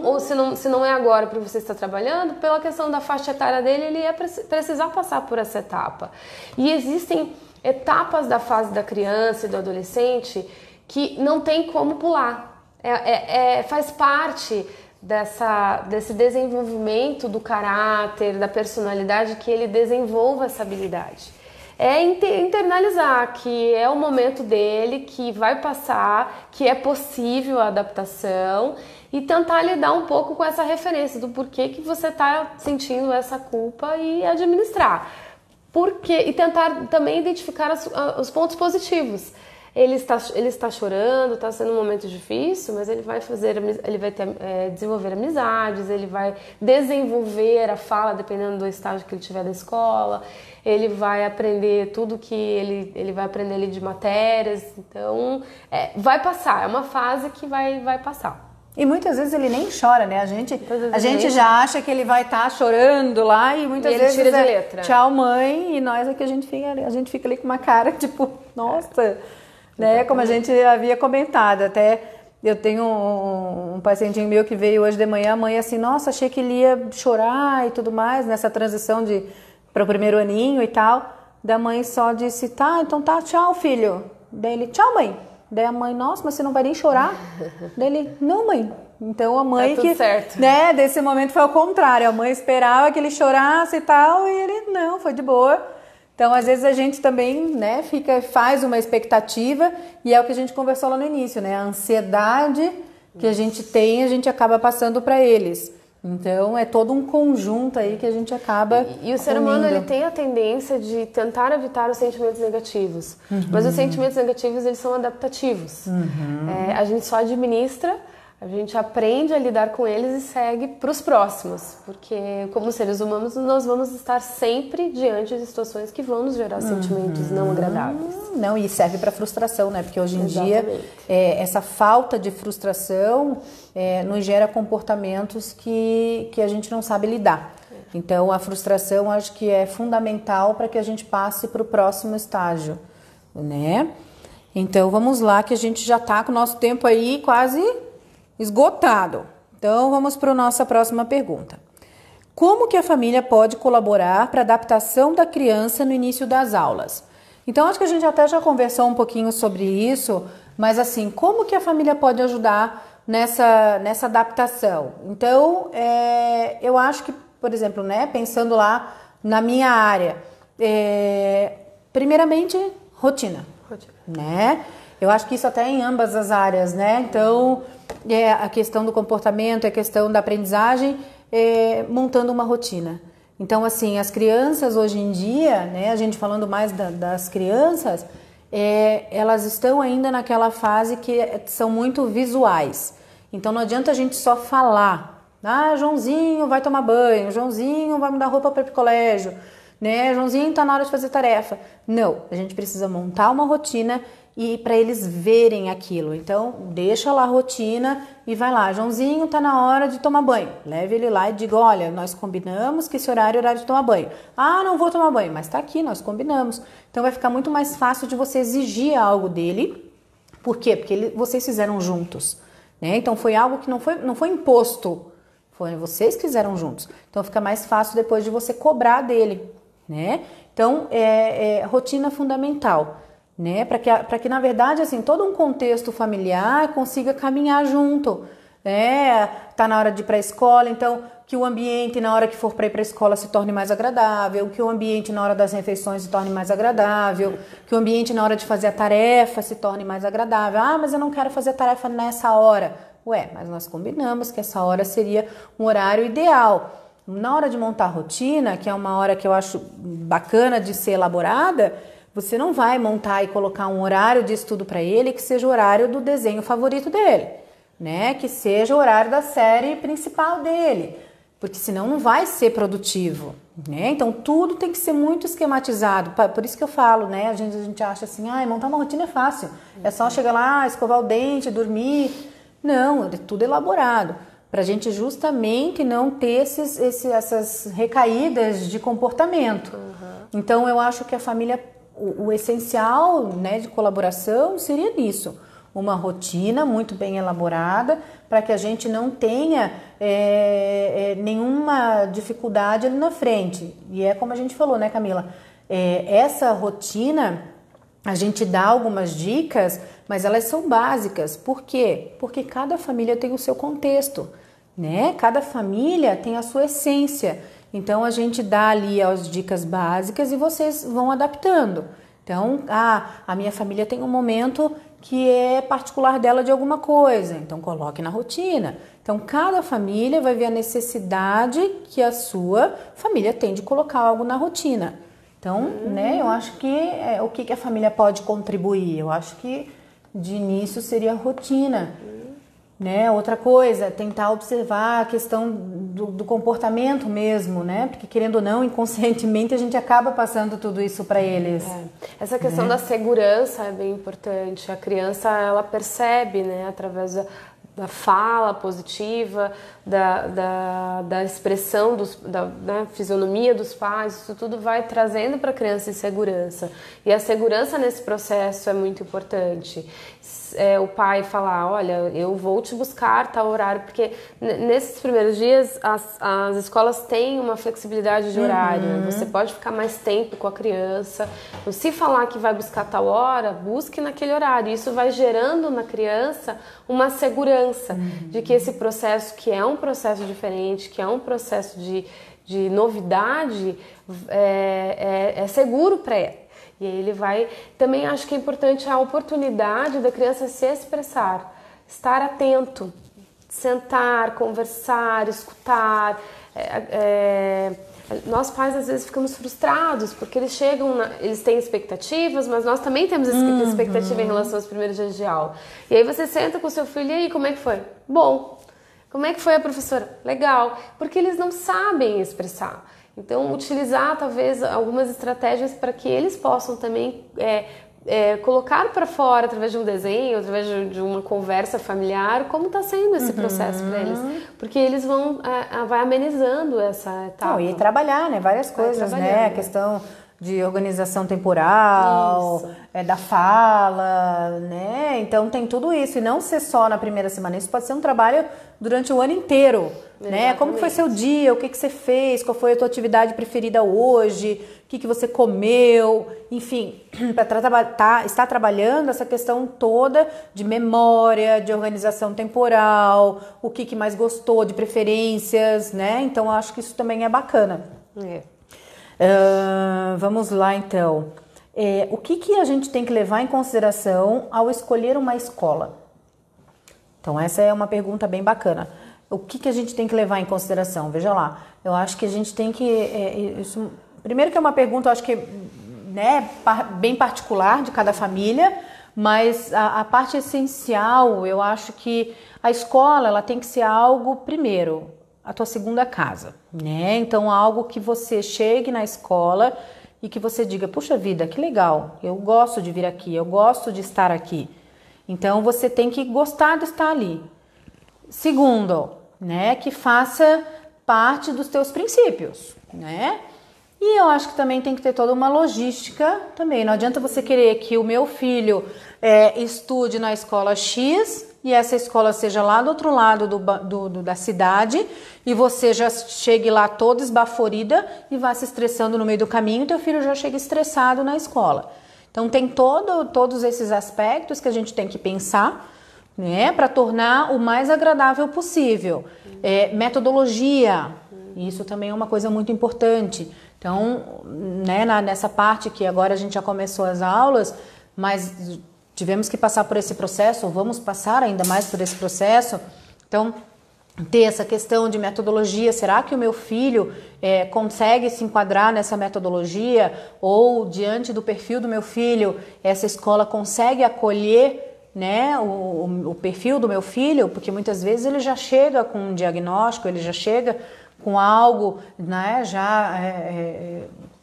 ou se não é agora para você estar trabalhando, pela questão da faixa etária dele, ele ia precisar passar por essa etapa. E existem etapas da fase da criança e do adolescente que não tem como pular. Faz parte desse desenvolvimento do caráter, da personalidade, que ele desenvolva essa habilidade. Internalizar que é o momento dele, que vai passar, que é possível a adaptação e tentar lidar um pouco com essa referência do porquê que você está sentindo essa culpa e administrar. E tentar também identificar os pontos positivos. Ele está chorando, está sendo um momento difícil, mas ele vai desenvolver amizades, ele vai desenvolver a fala, dependendo do estágio que ele tiver da escola, ele vai aprender tudo que ele vai aprender ali de matérias, então vai passar, é uma fase que vai passar. E muitas vezes ele nem chora, né? A gente já acha que ele vai estar chorando lá e muitas vezes ele tira de letra. Tchau, mãe, e nós aqui a gente fica ali com uma cara tipo, nossa, né? Como a gente havia comentado, até eu tenho um pacientinho meu que veio hoje de manhã, a mãe assim, nossa, achei que ele ia chorar e tudo mais, nessa transição para o primeiro aninho e tal, da mãe só disse, tá, então tá, tchau, filho. Daí ele, tchau, mãe. Daí a mãe, nossa, mas você não vai nem chorar? Daí ele, não, mãe. Então a mãe tá tudo certo. Né, desse momento foi ao contrário, a mãe esperava que ele chorasse e tal, e ele, não, foi de boa. Então, às vezes a gente também, né, faz uma expectativa, e é o que a gente conversou lá no início, né, a ansiedade que a gente tem, a gente acaba passando para eles. Então, é todo um conjunto aí que a gente acaba E o ser humano, ele tem a tendência de tentar evitar os sentimentos negativos. Mas os sentimentos negativos, eles são adaptativos. A gente só administra, a gente aprende a lidar com eles e segue para os próximos. Porque, como seres humanos, nós vamos estar sempre diante de situações que vão nos gerar sentimentos não agradáveis. Não, e serve para frustração, né? Porque hoje em dia, essa falta de frustração nos gera comportamentos que a gente não sabe lidar. Então, a frustração acho que é fundamental para que a gente passe para o próximo estágio, né? Então, vamos lá, que a gente já está com o nosso tempo aí quase esgotado. Então, vamos para a nossa próxima pergunta. Como que a família pode colaborar para a adaptação da criança no início das aulas? Então, acho que a gente até já conversou um pouquinho sobre isso, mas assim, como que a família pode ajudar nessa adaptação? Então, eu acho que, por exemplo, né, pensando lá na minha área, primeiramente, rotina. Né? Eu acho que isso até em ambas as áreas, né? Então, a questão do comportamento, a questão da aprendizagem, montando uma rotina. Então, assim, as crianças hoje em dia, né, a gente falando mais das crianças, elas estão ainda naquela fase que são muito visuais. Então, não adianta a gente só falar. Ah, Joãozinho vai tomar banho, Joãozinho vai mudar roupa para ir pro colégio, né? Joãozinho está na hora de fazer tarefa. Não, a gente precisa montar uma rotina e para eles verem aquilo. Então, deixa lá a rotina e vai lá. Joãozinho tá na hora de tomar banho. Leve ele lá e diga, olha, nós combinamos que esse horário é horário de tomar banho. Ah, não vou tomar banho, mas tá aqui, nós combinamos. Então, vai ficar muito mais fácil de você exigir algo dele. Por quê? Porque vocês fizeram juntos, né? Então, foi algo que não foi imposto. Foi vocês que fizeram juntos. Então, fica mais fácil depois de você cobrar dele, né? Então, rotina fundamental. Né? Para que na verdade assim todo um contexto familiar consiga caminhar junto, né? Tá na hora de ir para a escola, então que o ambiente na hora que for para ir para a escola se torne mais agradável, que o ambiente na hora das refeições se torne mais agradável, que o ambiente na hora de fazer a tarefa se torne mais agradável. Ah, mas eu não quero fazer a tarefa nessa hora. Ué, mas nós combinamos que essa hora seria um horário ideal. Na hora de montar a rotina, que é uma hora que eu acho bacana de ser elaborada, você não vai montar e colocar um horário de estudo para ele que seja o horário do desenho favorito dele, né? Que seja o horário da série principal dele, porque senão não vai ser produtivo, né? Então tudo tem que ser muito esquematizado. Por isso que eu falo, né? A gente acha assim, montar uma rotina é fácil, é só chegar lá, escovar o dente, dormir. Não, é tudo elaborado, para a gente justamente não ter essas recaídas de comportamento. Então eu acho que a família o essencial, né, de colaboração seria nisso. Uma rotina muito bem elaborada para que a gente não tenha nenhuma dificuldade ali na frente. E é como a gente falou, né, Camila? Essa rotina, a gente dá algumas dicas, mas elas são básicas. Por quê? Porque cada família tem o seu contexto, né? Cada família tem a sua essência. Então, a gente dá ali as dicas básicas e vocês vão adaptando. Então, a minha família tem um momento que é particular dela de alguma coisa, então coloque na rotina. Então, cada família vai ver a necessidade que a sua família tem de colocar algo na rotina. Então, né, eu acho que o que a família pode contribuir? Eu acho que de início seria a rotina. Né? Outra coisa, tentar observar a questão do comportamento mesmo, né? Porque querendo ou não, inconscientemente a gente acaba passando tudo isso para eles. Essa questão da segurança é bem importante. A criança, ela percebe, né, através da fala positiva, da expressão, da fisionomia dos pais, isso tudo vai trazendo para a criança insegurança. E a segurança nesse processo é muito importante. O pai falar, olha, eu vou te buscar tal horário, porque nesses primeiros dias as escolas têm uma flexibilidade de horário, você pode ficar mais tempo com a criança, se falar que vai buscar tal hora, busque naquele horário, isso vai gerando na criança uma segurança de que esse processo, que é um processo diferente, que é um processo de novidade, é seguro para ela. E aí ele vai... Também acho que é importante a oportunidade da criança se expressar, estar atento, sentar, conversar, escutar. Nós pais às vezes ficamos frustrados porque eles chegam, eles têm expectativas, mas nós também temos expectativa em relação aos primeiros dias de aula. E aí você senta com o seu filho, e aí, como é que foi? Bom. Como é que foi a professora? Legal. Porque eles não sabem expressar. Então, utilizar talvez algumas estratégias para que eles possam também colocar para fora, através de um desenho, através de uma conversa familiar, como está sendo esse processo para eles. Porque eles vai amenizando essa etapa. E trabalhar, né? Várias coisas, né? A questão de organização temporal, da fala, né? Então tem tudo isso. E não ser só na primeira semana. Isso pode ser um trabalho durante o ano inteiro, né? Como foi seu dia? O que você fez? Qual foi a tua atividade preferida hoje? O que você comeu? Enfim, para estar trabalhando essa questão toda de memória, de organização temporal, o que mais gostou, de preferências, né? Então eu acho que isso também é bacana. Vamos lá então. O que a gente tem que levar em consideração ao escolher uma escola? Então essa é uma pergunta bem bacana. O que a gente tem que levar em consideração? Veja lá, eu acho que a gente tem que... primeiro que é uma pergunta, eu acho que né, bem particular de cada família, mas a parte essencial, eu acho que a escola ela tem que ser algo, primeiro, a tua segunda casa, né? Então, algo que você chegue na escola e que você diga, puxa vida, que legal, eu gosto de vir aqui, eu gosto de estar aqui. Então, você tem que gostar de estar ali. Segundo, né, que faça parte dos teus princípios, né? E eu acho que também tem que ter toda uma logística também. Não adianta você querer que o meu filho estude na escola X e essa escola seja lá do outro lado da cidade e você já chegue lá toda esbaforida e vá se estressando no meio do caminho e teu filho já chega estressado na escola. Então tem todos esses aspectos que a gente tem que pensar, né, para tornar o mais agradável possível. Metodologia, isso também é uma coisa muito importante. Então, né, nessa parte que agora a gente já começou as aulas, mas tivemos que passar por esse processo, ou vamos passar ainda mais por esse processo. Então, ter essa questão de metodologia, será que o meu filho consegue se enquadrar nessa metodologia? Ou, diante do perfil do meu filho, essa escola consegue acolher, né, o perfil do meu filho? Porque muitas vezes ele já chega com um diagnóstico, ele já chega com algo, né, já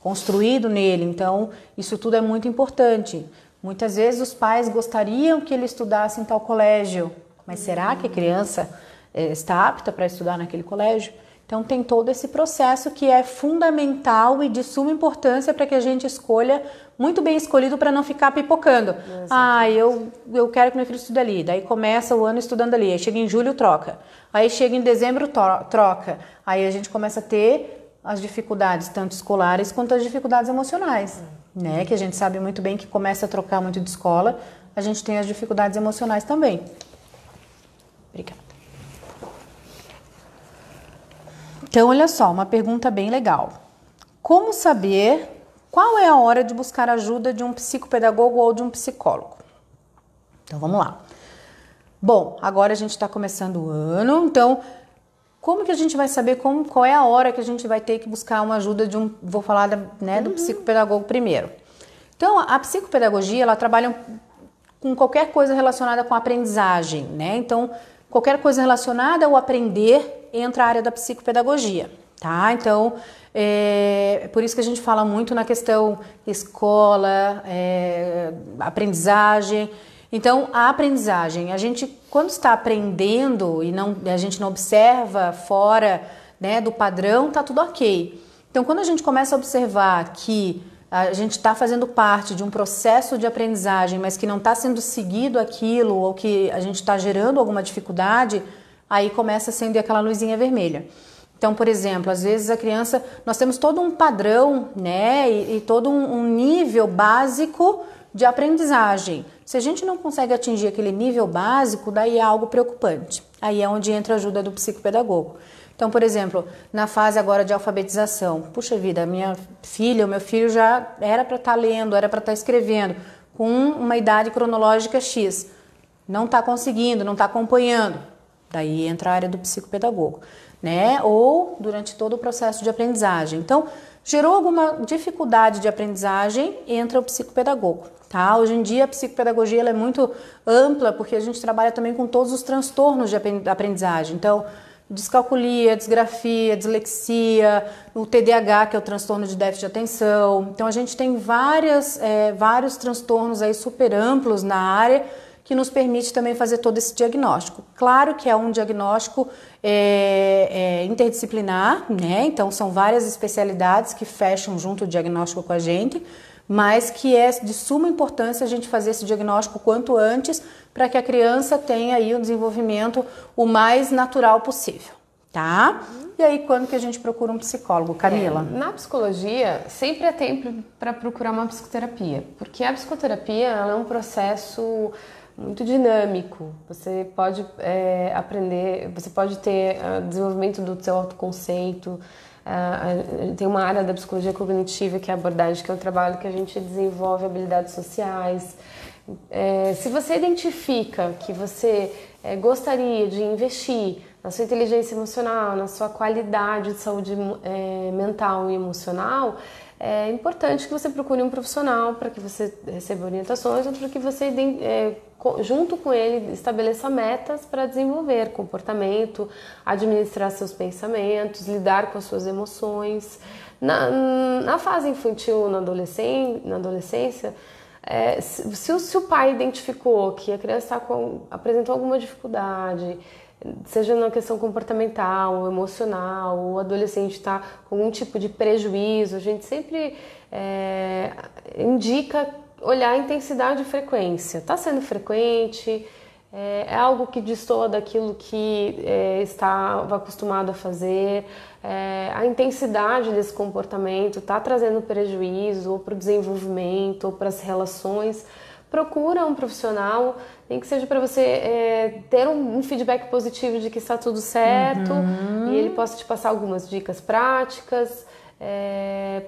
construído nele. Então, isso tudo é muito importante. Muitas vezes os pais gostariam que ele estudasse em tal colégio, mas será que a criança está apta para estudar naquele colégio? Então tem todo esse processo que é fundamental e de suma importância para que a gente escolha muito bem escolhido para não ficar pipocando. Eu quero que meu filho estude ali. Daí começa o ano estudando ali. Aí chega em julho, troca. Aí chega em dezembro, troca. Aí a gente começa a ter as dificuldades, tanto escolares quanto as dificuldades emocionais, né? Que a gente sabe muito bem que começa a trocar muito de escola, a gente tem as dificuldades emocionais também. Obrigada. Então, olha só, uma pergunta bem legal. Como saber qual é a hora de buscar ajuda de um psicopedagogo ou de um psicólogo? Então, vamos lá. Bom, agora a gente está começando o ano, então, como que a gente vai saber qual é a hora que a gente vai ter que buscar uma ajuda de um, vou falar do psicopedagogo primeiro. Então, a psicopedagogia, ela trabalha com qualquer coisa relacionada com a aprendizagem, né? Então, qualquer coisa relacionada ao aprender entra a área da psicopedagogia, tá? Então, por isso que a gente fala muito na questão escola, aprendizagem. Então, a aprendizagem, a gente, quando está aprendendo e a gente não observa fora, né, do padrão, tá tudo ok. Então, quando a gente começa a observar que a gente está fazendo parte de um processo de aprendizagem, mas que não está sendo seguido aquilo, ou que a gente está gerando alguma dificuldade, aí começa a acender aquela luzinha vermelha. Então, por exemplo, às vezes a criança, nós temos todo um padrão, né, e todo um nível básico de aprendizagem. Se a gente não consegue atingir aquele nível básico, daí é algo preocupante. Aí é onde entra a ajuda do psicopedagogo. Então, por exemplo, na fase agora de alfabetização, puxa vida, minha filha, o meu filho já era para estar lendo, era para estar escrevendo, com uma idade cronológica X. Não está conseguindo, não está acompanhando. Daí entra a área do psicopedagogo, né? Ou durante todo o processo de aprendizagem. Então, gerou alguma dificuldade de aprendizagem, entra o psicopedagogo, tá? Hoje em dia a psicopedagogia ela é muito ampla, porque a gente trabalha também com todos os transtornos de aprendizagem. Então, descalculia, disgrafia, dislexia, o TDAH, que é o transtorno de déficit de atenção. Então, a gente tem vários transtornos aí super amplos na área, que nos permite também fazer todo esse diagnóstico. Claro que é um diagnóstico interdisciplinar, né? Então são várias especialidades que fecham junto o diagnóstico com a gente, mas que é de suma importância a gente fazer esse diagnóstico quanto antes para que a criança tenha aí um desenvolvimento o mais natural possível, tá? E aí quando que a gente procura um psicólogo, Camila? Na psicologia sempre é tempo para procurar uma psicoterapia, porque a psicoterapia ela é um processo muito dinâmico. Você pode aprender, você pode ter desenvolvimento do seu autoconceito. Tem uma área da psicologia cognitiva que é a abordagem, que é o trabalho que a gente desenvolve habilidades sociais. Se você identifica que você gostaria de investir na sua inteligência emocional, na sua qualidade de saúde mental e emocional, é importante que você procure um profissional para que você receba orientações ou para que você, junto com ele, estabeleça metas para desenvolver comportamento, administrar seus pensamentos, lidar com as suas emoções. Na fase infantil, na adolescência, se o pai identificou que a criança apresentou alguma dificuldade, seja na questão comportamental, emocional, o adolescente está com algum tipo de prejuízo, a gente sempre indica olhar a intensidade e frequência. Está sendo frequente? É algo que destoa daquilo que estava acostumado a fazer? A intensidade desse comportamento está trazendo prejuízo ou para o desenvolvimento ou para as relações? Procura um profissional, nem que seja para você ter um feedback positivo de que está tudo certo e ele possa te passar algumas dicas práticas,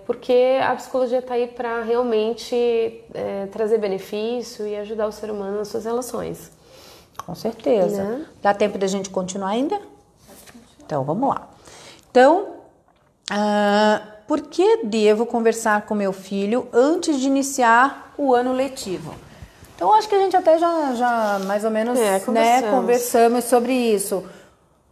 porque a psicologia está aí para realmente trazer benefício e ajudar o ser humano nas suas relações. Com certeza. Né? Dá tempo da gente continuar ainda? Então, vamos lá. Então, por que devo conversar com meu filho antes de iniciar o ano letivo? Então, acho que a gente até já mais ou menos conversamos sobre isso.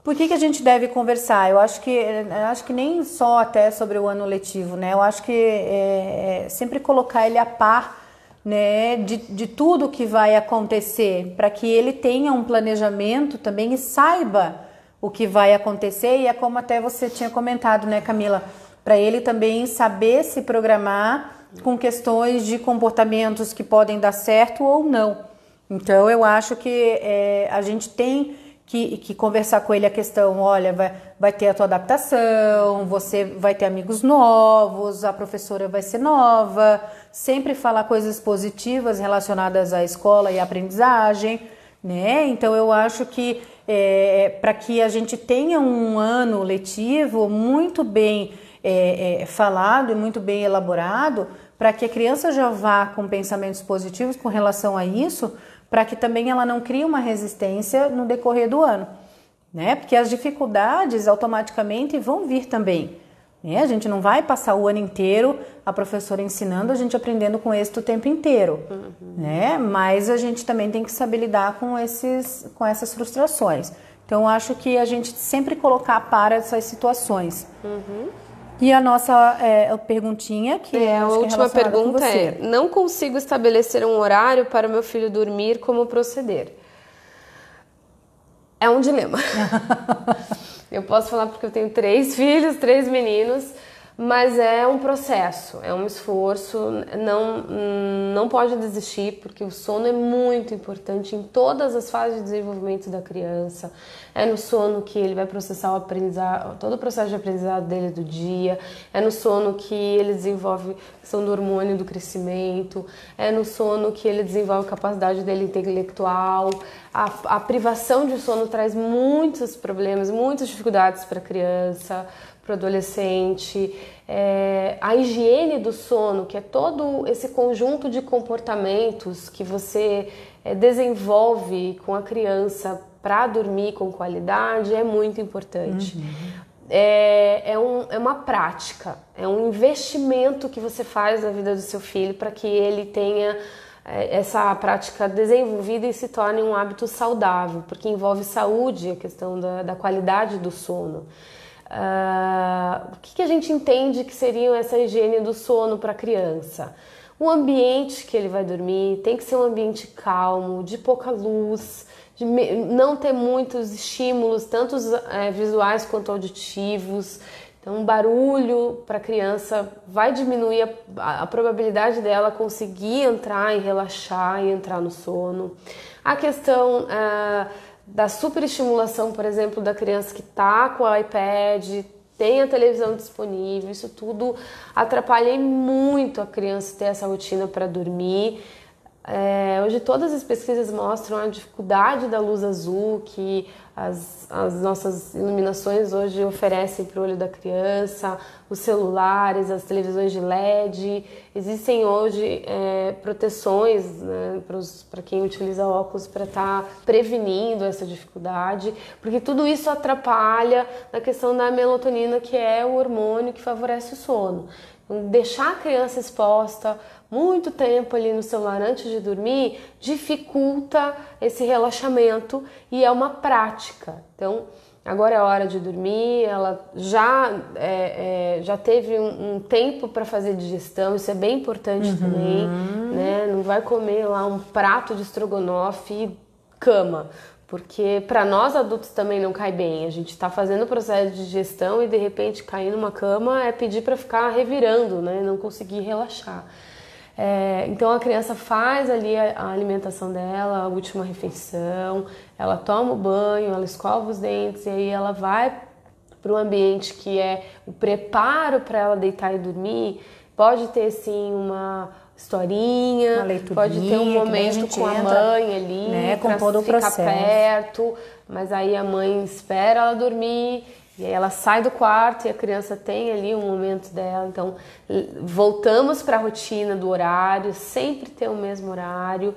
Por que a gente deve conversar? Eu acho que nem só até sobre o ano letivo, né? Eu acho que sempre colocar ele a par, né, de tudo que vai acontecer, para que ele tenha um planejamento também e saiba o que vai acontecer, e é como até você tinha comentado, né, Camila, para ele também saber se programar com questões de comportamentos que podem dar certo ou não. Então eu acho que a gente tem que conversar com ele a questão, olha, vai ter a tua adaptação, você vai ter amigos novos, a professora vai ser nova, sempre falar coisas positivas relacionadas à escola e à aprendizagem, né? Então eu acho que para que a gente tenha um ano letivo muito bem falado e muito bem elaborado, para que a criança já vá com pensamentos positivos com relação a isso, para que também ela não crie uma resistência no decorrer do ano, né? Porque as dificuldades automaticamente vão vir também, né? A gente não vai passar o ano inteiro a professora ensinando, a gente aprendendo com êxito o tempo inteiro, né? Mas a gente também tem que saber lidar com essas frustrações. Então, eu acho que a gente sempre colocar para essas situações. E a nossa perguntinha, que a última pergunta não consigo estabelecer um horário para o meu filho dormir, como proceder? É um dilema. Eu posso falar porque eu tenho 3 filhos, 3 meninos, mas é um processo, é um esforço, não pode desistir, porque o sono é muito importante em todas as fases de desenvolvimento da criança. É no sono que ele vai processar o aprendizado, todo o processo de aprendizado dele do dia, é no sono que ele desenvolve a questão do hormônio do crescimento, é no sono que ele desenvolve a capacidade dele intelectual. A privação de sono traz muitos problemas, muitas dificuldades para a criança, para o adolescente. A higiene do sono, que é todo esse conjunto de comportamentos que você desenvolve com a criança para dormir com qualidade, é muito importante. É uma prática, é um investimento que você faz na vida do seu filho para que ele tenha essa prática desenvolvida e se torne um hábito saudável, porque envolve saúde, a questão da qualidade do sono. O que a gente entende que seria essa higiene do sono para a criança? O ambiente que ele vai dormir tem que ser um ambiente calmo, de pouca luz, de não ter muitos estímulos, tanto visuais quanto auditivos. Então, barulho para a criança vai diminuir a probabilidade dela conseguir entrar e relaxar e entrar no sono. A questão da superestimulação, por exemplo, da criança que está com o iPad, tem a televisão disponível, isso tudo atrapalha muito a criança ter essa rotina para dormir. Hoje todas as pesquisas mostram a dificuldade da luz azul que as nossas iluminações hoje oferecem para o olho da criança, os celulares, as televisões de LED. Existem hoje proteções, né, para quem utiliza óculos para estar prevenindo essa dificuldade, porque tudo isso atrapalha na questão da melatonina, que é o hormônio que favorece o sono. Então, deixar a criança exposta muito tempo ali no celular antes de dormir dificulta esse relaxamento e é uma prática. Então, agora é a hora de dormir, ela já teve um tempo para fazer digestão, isso é bem importante também, né? Não vai comer lá um prato de estrogonofe e cama, porque para nós adultos também não cai bem. A gente está fazendo o processo de digestão e de repente cair numa cama é pedir para ficar revirando, né? Não conseguir relaxar. Então a criança faz ali a alimentação dela, a última refeição, ela toma o banho, ela escova os dentes e aí ela vai para o ambiente que é o preparo para ela deitar e dormir. Pode ter sim uma historinha, pode ter um momento com a mãe ali, né, com todo o processo, ficar perto, mas aí a mãe espera ela dormir. E aí ela sai do quarto e a criança tem ali um momento dela. Então, voltamos para a rotina do horário, sempre ter o mesmo horário,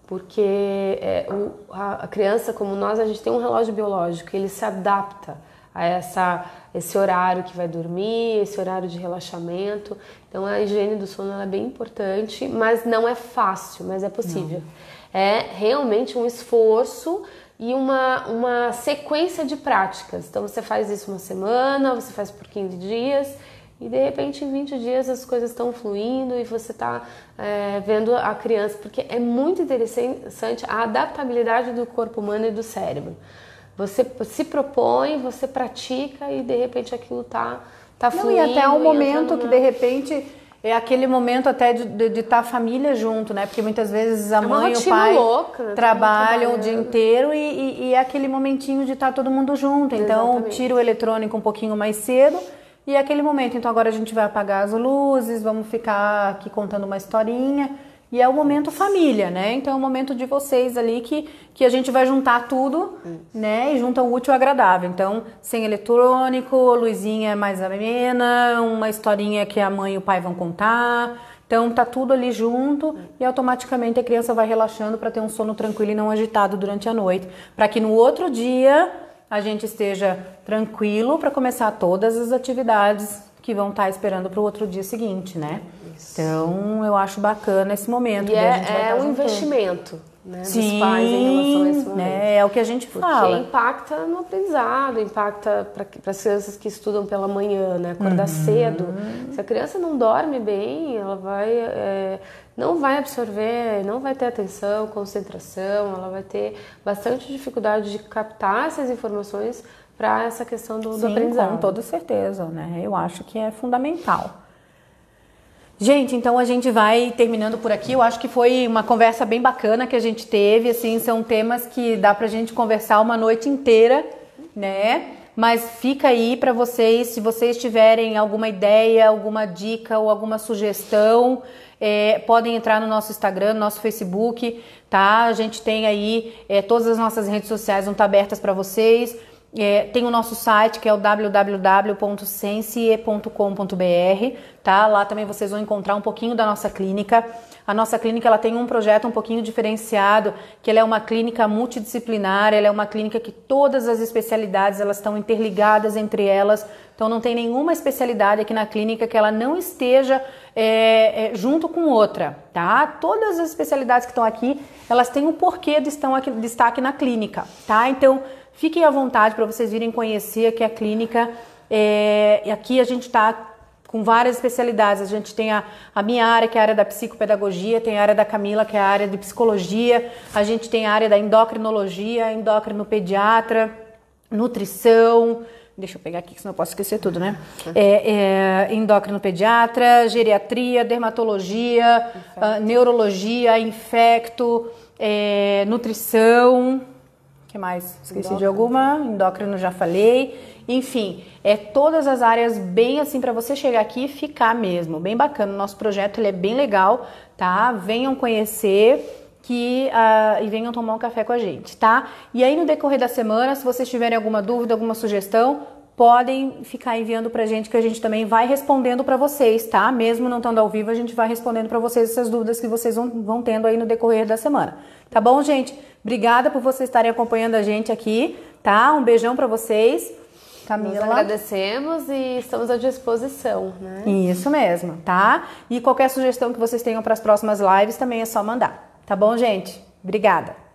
porque a criança, como nós, a gente tem um relógio biológico, ele se adapta a esse horário que vai dormir, esse horário de relaxamento. Então, a higiene do sono ela é bem importante, mas não é fácil, mas é possível. Não. É realmente um esforço e uma sequência de práticas. Então você faz isso uma semana, você faz por 15 dias e de repente em 20 dias as coisas estão fluindo e você está vendo a criança, porque é muito interessante a adaptabilidade do corpo humano e do cérebro. Você se propõe, você pratica e de repente aquilo tá fluindo. E até um momento que de repente é aquele momento até de estar a família junto, né? Porque muitas vezes a mãe e o pai louca, trabalham o dia inteiro e é aquele momentinho de estar todo mundo junto. Então, Exatamente. tira o eletrônico um pouquinho mais cedo e é aquele momento. Então, agora a gente vai apagar as luzes, vamos ficar aqui contando uma historinha. E é o momento família, né? Então é o momento de vocês ali que a gente vai juntar tudo, né? E junta o útil ao agradável. Então, sem eletrônico, luzinha mais amena, uma historinha que a mãe e o pai vão contar. Então tá tudo ali junto e automaticamente a criança vai relaxando para ter um sono tranquilo e não agitado durante a noite. Para que no outro dia a gente esteja tranquilo para começar todas as atividades que vão estar esperando para o outro dia seguinte, né? Isso. Então, eu acho bacana esse momento. E é um investimento, né, Sim, dos pais em relação a esse momento. Né, é o que a gente fala. Porque impacta no aprendizado, impacta para as crianças que estudam pela manhã, né? Acordar cedo. Se a criança não dorme bem, ela não vai absorver, não vai ter atenção, concentração, ela vai ter bastante dificuldade de captar essas informações para essa questão do aprendizado. Com toda certeza, né? Eu acho que é fundamental. Gente, então a gente vai terminando por aqui. Eu acho que foi uma conversa bem bacana que a gente teve. Assim, são temas que dá pra gente conversar uma noite inteira, né? Mas fica aí para vocês, se vocês tiverem alguma ideia, alguma dica ou alguma sugestão, podem entrar no nosso Instagram, no nosso Facebook, tá? A gente tem aí todas as nossas redes sociais vão estar abertas para vocês. Tem o nosso site que é o www.sensie.com.br, tá? Lá também vocês vão encontrar um pouquinho da nossa clínica. A nossa clínica ela tem um projeto um pouquinho diferenciado, que ela é uma clínica multidisciplinar, ela é uma clínica que todas as especialidades elas estão interligadas entre elas. Então não tem nenhuma especialidade aqui na clínica que ela não esteja junto com outra, tá? Todas as especialidades que estão aqui, elas têm um porquê de estar aqui na clínica, tá? Então fiquem à vontade para vocês virem conhecer aqui a clínica. Aqui a gente está com várias especialidades. A gente tem a minha área, que é a área da psicopedagogia, tem a área da Camila, que é a área de psicologia, a gente tem a área da endocrinologia, endocrinopediatra, nutrição, deixa eu pegar aqui, que senão eu posso esquecer tudo, né? Endocrinopediatra, geriatria, dermatologia, neurologia, infecto, nutrição... O que mais? Esqueci de alguma? Endócrino já falei. Enfim, todas as áreas bem assim para você chegar aqui e ficar mesmo. Bem bacana. O nosso projeto ele é bem legal, tá? Venham conhecer e venham tomar um café com a gente, tá? E aí no decorrer da semana, se vocês tiverem alguma dúvida, alguma sugestão, podem ficar enviando pra gente que a gente também vai respondendo para vocês, tá? Mesmo não estando ao vivo, a gente vai respondendo para vocês essas dúvidas que vocês vão tendo aí no decorrer da semana. Tá bom, gente? Obrigada por vocês estarem acompanhando a gente aqui, tá? Um beijão para vocês. Camila. Nós agradecemos e estamos à disposição, né? Isso mesmo, tá? E qualquer sugestão que vocês tenham para as próximas lives também é só mandar. Tá bom, gente? Obrigada.